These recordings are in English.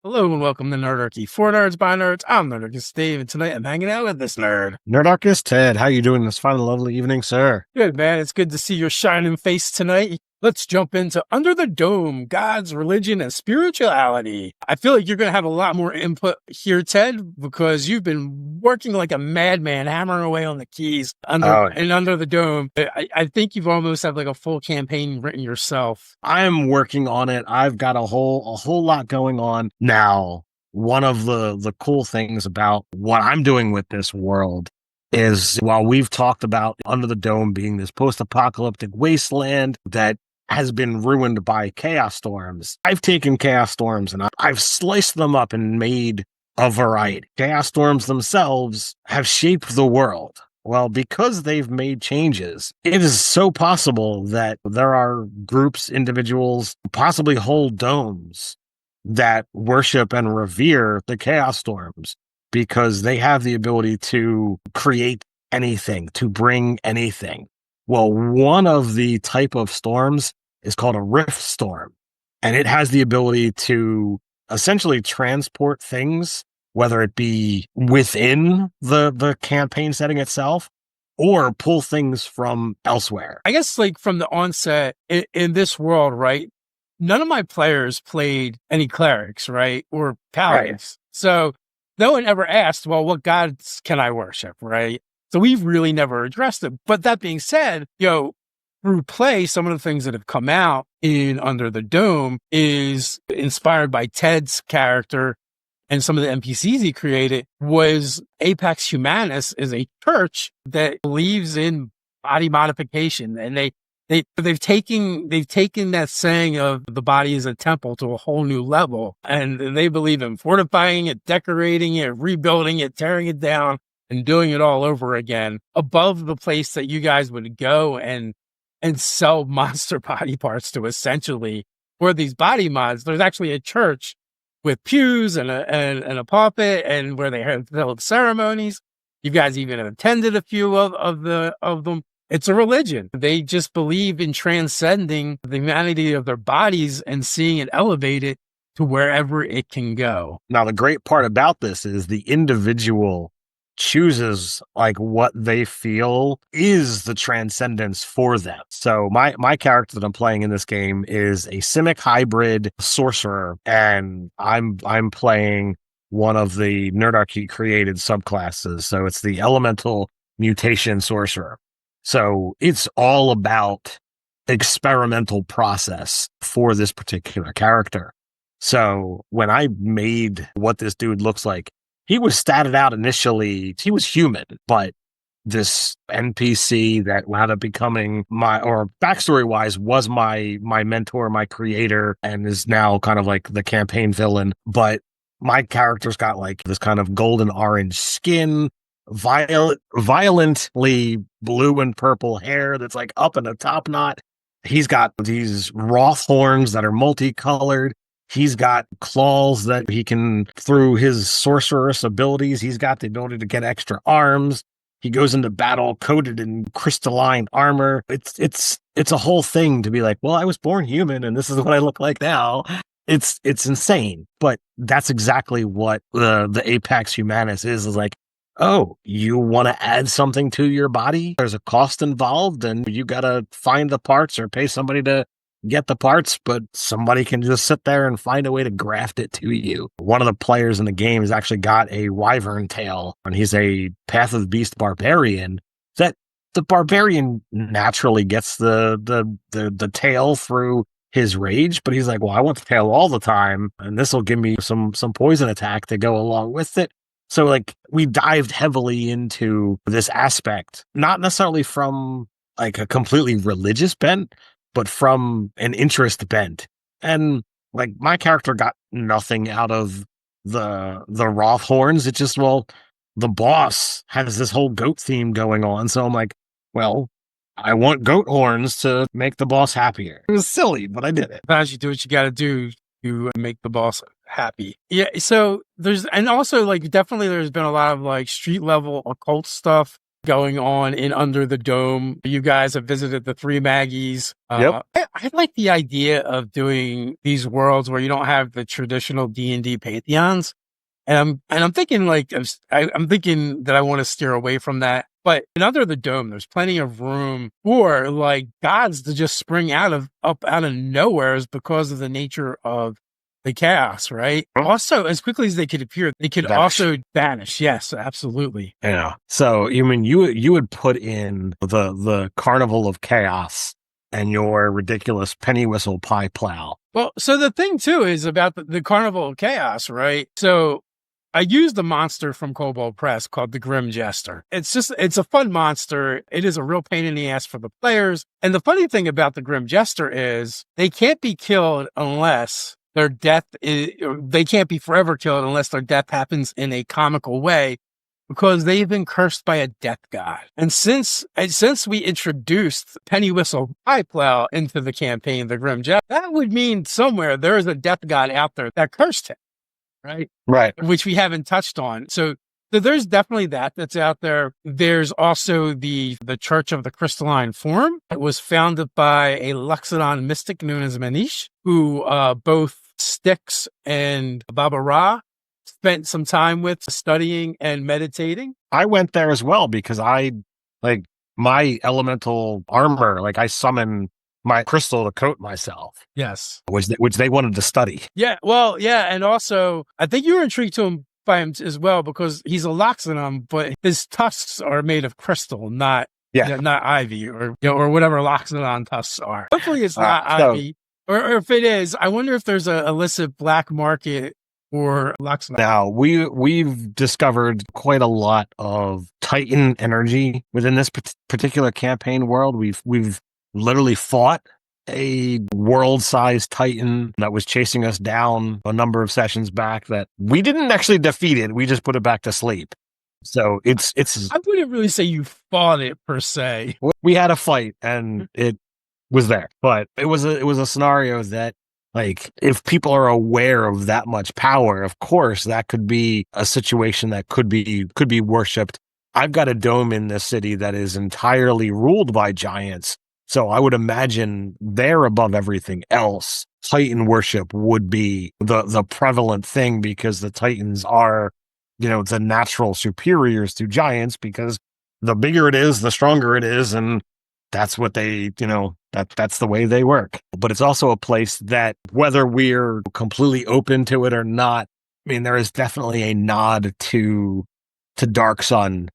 Hello and welcome to Nerdarchy. For nerds, by nerds, I'm Nerdarchists Dave, and tonight I'm hanging out with this nerd. Nerdarchists Ted, how you doing this fine and lovely evening, sir? Good, man. It's good to see your shining face tonight. Let's jump into Under the Dome, Gods, Religion, and Spirituality. I feel like you're going to have a lot more input here, Ted, because you've been working like a madman, hammering away on the keys under the Dome. I think you've almost have like a full campaign written yourself. I'm working on it. I've got a whole lot going on now. One of the cool things about what I'm doing with this world is, while we've talked about Under the Dome being this post-apocalyptic wasteland that has been ruined by chaos storms, I've taken chaos storms and I've sliced them up and made a variety. Chaos storms themselves have shaped the world. Well, because they've made changes, it is so possible that there are groups, individuals, possibly whole domes that worship and revere the chaos storms because they have the ability to create anything, to bring anything. Well, one of the type of storms is called a rift storm, and it has the ability to essentially transport things, whether it be within the campaign setting itself or pull things from elsewhere. I guess like from the onset in this world, right? None of my players played any clerics, right? Or paladins. Right. So no one ever asked, well, what gods can I worship, right? So we've really never addressed it. But that being said, through play, some of the things that have come out in Under the Dome is inspired by Ted's character, and some of the NPCs he created was Apex Humanus is a church that believes in body modification. And they've taken that saying of the body is a temple to a whole new level. And they believe in fortifying it, decorating it, rebuilding it, tearing it down, and doing it all over again above the place that you guys would go and sell monster body parts to, essentially. For these body mods, there's actually a church with pews and a pulpit, and where they have held ceremonies. You guys even attended a few of them. It's a religion. They just believe in transcending the humanity of their bodies and seeing it elevated to wherever it can go. Now, the great part about this is the individual chooses like what they feel is the transcendence for them. So my character that I'm playing in this game is a Simic hybrid sorcerer, and I'm playing one of the Nerdarchy created subclasses. So it's the elemental mutation sorcerer. So it's all about experimental process for this particular character. So when I made what this dude looks like, he was statted out initially. He was human, but this NPC that wound up becoming backstory wise, was my mentor, my creator, and is now kind of like the campaign villain. But my character's got like this kind of golden orange skin, violently blue and purple hair that's like up in a top knot. He's got these Roth horns that are multicolored. He's got claws that he can, through his sorceress abilities, he's got the ability to get extra arms. He goes into battle coated in crystalline armor. It's a whole thing to be like, well, I was born human and this is what I look like now. It's insane. But that's exactly what the Apex Humanus is like, oh, you want to add something to your body? There's a cost involved and you got to find the parts or pay somebody to get the parts, but somebody can just sit there and find a way to graft it to you. One of the players in the game has actually got a wyvern tail, and he's a Path of the Beast barbarian. That the barbarian naturally gets the tail through his rage, but he's like, well, I want the tail all the time, and this will give me some poison attack to go along with it. So like we dived heavily into this aspect, not necessarily from like a completely religious bent, but from an interest bent. And like my character got nothing out of the Roth horns. It just, well, the boss has this whole goat theme going on. So I'm like, well, I want goat horns to make the boss happier. It was silly, but I did it. Sometimes you do what you got to do to make the boss happy. Yeah. So and also like definitely there's been a lot of like street level occult stuff going on in Under the Dome. You guys have visited the Three Maggies. Yep. I like the idea of doing these worlds where you don't have the traditional D&D pantheons. And I'm thinking I'm thinking that I want to steer away from that. But in Under the Dome, there's plenty of room for like gods to just spring up out of nowhere because of the nature of the chaos, right? Also, as quickly as they could appear, they could also vanish. Yes, absolutely. Yeah. So you mean you would put in the Carnival of Chaos and your ridiculous penny whistle pie plow. Well, so the thing too is about the Carnival of Chaos, right? So I used a monster from Kobold Press called the Grim Jester. It's a fun monster. It is a real pain in the ass for the players. And the funny thing about the Grim Jester is they can't be killed unless they can't be forever killed unless their death happens in a comical way, because they've been cursed by a death god. And since we introduced Penny Whistle Pie Plow into the campaign, the Grim Jester, that would mean somewhere there is a death god out there that cursed him. Right. Which we haven't touched on. So there's definitely that's out there. There's also the Church of the Crystalline Form. It was founded by a Luxodon mystic known as Manish, who both Styx and Baba Ra spent some time with studying and meditating. I went there as well because I like my elemental armor, like I summon my crystal to coat myself. Yes. Which they wanted to study. Yeah. Well, yeah. And also, I think you were intrigued to him by him as well because he's a Loxodon, but his tusks are made of crystal, not ivy or whatever Loxodon tusks are. Hopefully it's not ivy. Or if it is, I wonder if there's a illicit black market or Loxodon. Now, we've discovered quite a lot of Titan energy within this particular campaign world. We've literally fought a world-sized Titan that was chasing us down a number of sessions back that we didn't actually defeat it. We just put it back to sleep. So it's I wouldn't really say you fought it per se. We had a fight and it was there, but it was a scenario that, like, if people are aware of that much power, of course, that could be a situation that could be worshipped. I've got a dome in this city that is entirely ruled by giants. So I would imagine they're above everything else. Titan worship would be the prevalent thing because the Titans are, the natural superiors to giants because the bigger it is, the stronger it is. And that's what they, that's the way they work. But it's also a place that, whether we're completely open to it or not, I mean, there is definitely a nod to Dark Sun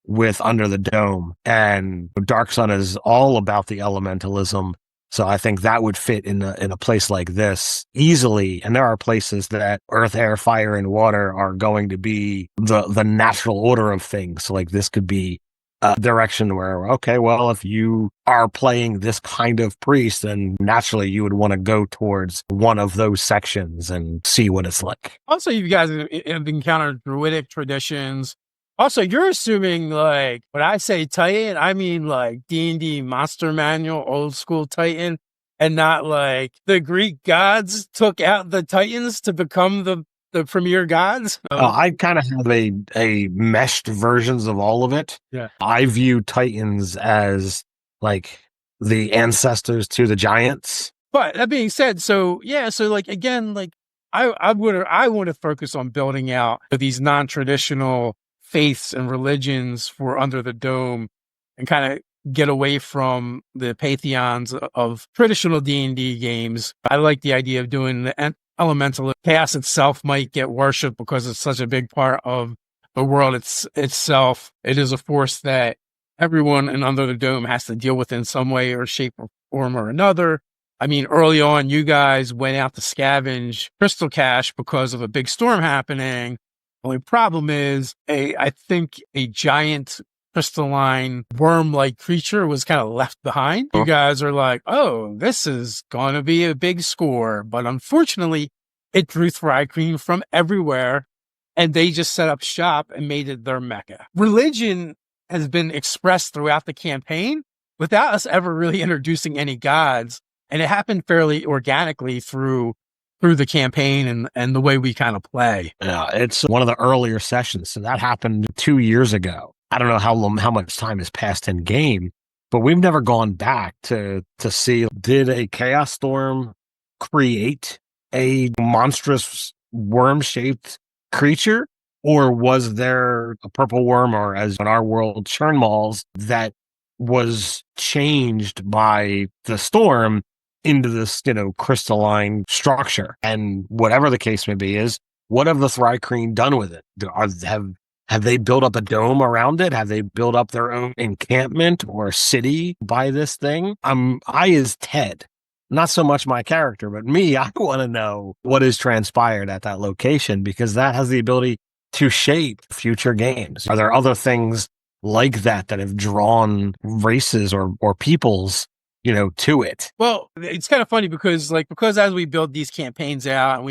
with Under the Dome, and Dark Sun is all about the elementalism. So I think that would fit in a place like this easily. And there are places that earth, air, fire, and water are going to be the natural order of things. So like this could be a direction where, okay, well, if you are playing this kind of priest, then naturally you would want to go towards one of those sections and see what it's like. Also, you guys have encountered druidic traditions. Also, you're assuming, like, when I say Titan, I mean, like, D&D Monster Manual, old school Titan, and not, like, the Greek gods took out the Titans to become the premier gods. I kind of have a meshed versions of all of it. Yeah. I view Titans as, like, the ancestors to the giants. But that being said, so like, again, like, I want to focus on building out these non-traditional faiths and religions for Under the Dome and kind of get away from the pantheons of traditional D&D games. I like the idea of doing the elemental. Chaos itself might get worshipped because it's such a big part of the world itself. It is a force that everyone in Under the Dome has to deal with in some way or shape or form or another. I mean, early on, you guys went out to scavenge crystal cache because of a big storm happening. Only problem is, I think a giant crystalline worm-like creature was kind of left behind. You guys are like, oh, this is going to be a big score. But unfortunately, it drew Thri-Kreen from everywhere, and they just set up shop and made it their mecca. Religion has been expressed throughout the campaign without us ever really introducing any gods, and it happened fairly organically through the campaign and the way we kind of play. Yeah, it's one of the earlier sessions. So that happened 2 years ago. I don't know how much time has passed in game, but we've never gone back to see, did a chaos storm create a monstrous worm-shaped creature, or was there a purple worm, or as in our world, churn malls, that was changed by the storm into this, crystalline structure? And whatever the case may be, is what have the Thri-kreen done with it? Have they built up a dome around it? Have they built up their own encampment or city by this thing? I as Ted, not so much my character, but me, I want to know what has transpired at that location, because that has the ability to shape future games. Are there other things like that have drawn races or peoples, to it? Well, it's kind of funny because as we build these campaigns out,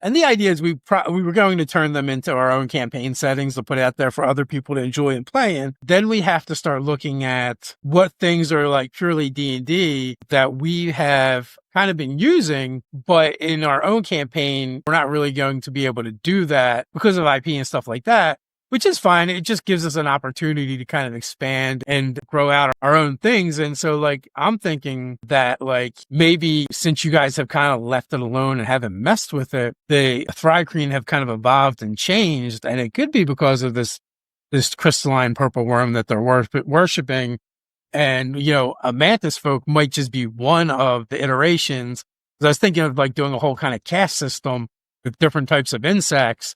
and the idea is we were going to turn them into our own campaign settings to put out there for other people to enjoy and play in. Then we have to start looking at what things are like purely D&D that we have kind of been using, but in our own campaign, we're not really going to be able to do that because of IP and stuff like that, which is fine. It just gives us an opportunity to kind of expand and grow out our own things. And so I'm thinking that maybe since you guys have kind of left it alone and haven't messed with it, the Thri-kreen have kind of evolved and changed. And it could be because of this crystalline purple worm that they're worshiping. And, a mantis folk might just be one of the iterations. I was thinking of doing a whole kind of caste system with different types of insects.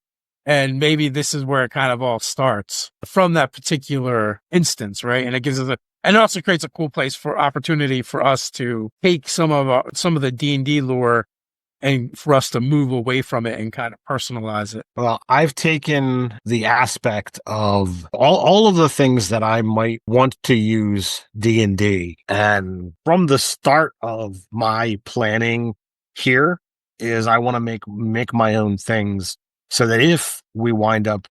And maybe this is where it kind of all starts from that particular instance, right? And it gives us and it also creates a cool place for opportunity for us to take some of the D&D lore and for us to move away from it and kind of personalize it. Well, I've taken the aspect of all of the things that I might want to use D&D, and from the start of my planning here is I want to make my own things, so that if we wind up,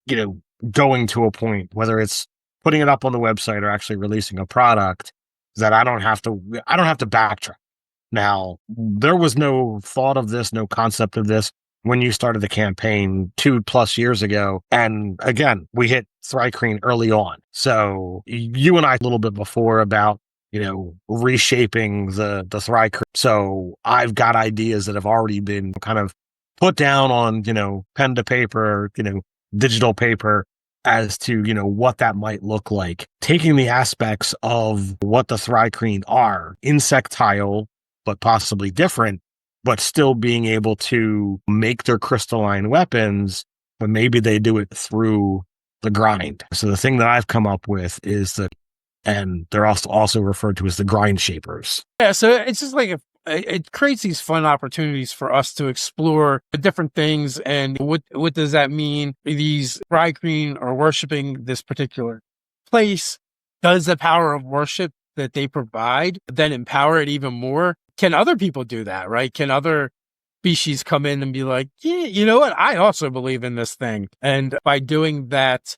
going to a point, whether it's putting it up on the website or actually releasing a product, that I don't have to backtrack. Now, there was no thought of this, no concept of this when you started the campaign 2+ years ago. And again, we hit Thri-kreen early on. So you and I a little bit before about, reshaping the Thri-kreen. So I've got ideas that have already been kind of put down on, pen to paper, digital paper, as to, what that might look like. Taking the aspects of what the Thri-kreen are, insectile, but possibly different, but still being able to make their crystalline weapons, but maybe they do it through the grind. So the thing that I've come up with is and they're also referred to as the grind shapers. Yeah, so it's just it creates these fun opportunities for us to explore different things. And what does that mean? These Thri-kreen are worshiping this particular place. Does the power of worship that they provide then empower it even more? Can other people do that, right? Can other species come in and be like, yeah, you know what? I also believe in this thing. And by doing that,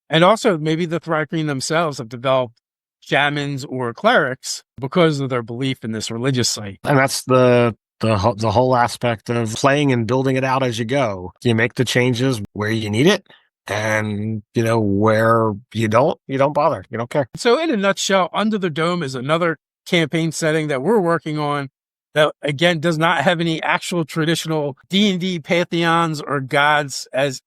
and also maybe the Thri-kreen themselves have developed shamans or clerics because of their belief in this religious site. And that's the whole aspect of playing and building it out as you go. You make the changes where you need it, and where you don't bother. You don't care. So in a nutshell, Under the Dome is another campaign setting that we're working on that, again, does not have any actual traditional D&D pantheons or gods as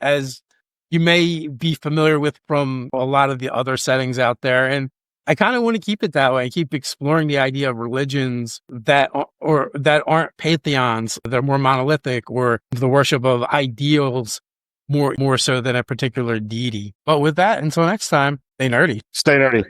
you may be familiar with from a lot of the other settings out there. And I kind of want to keep it that way. Keep exploring the idea of religions that aren't pantheons. They're more monolithic, or the worship of ideals more so than a particular deity. But with that, until next time, stay nerdy. Stay nerdy.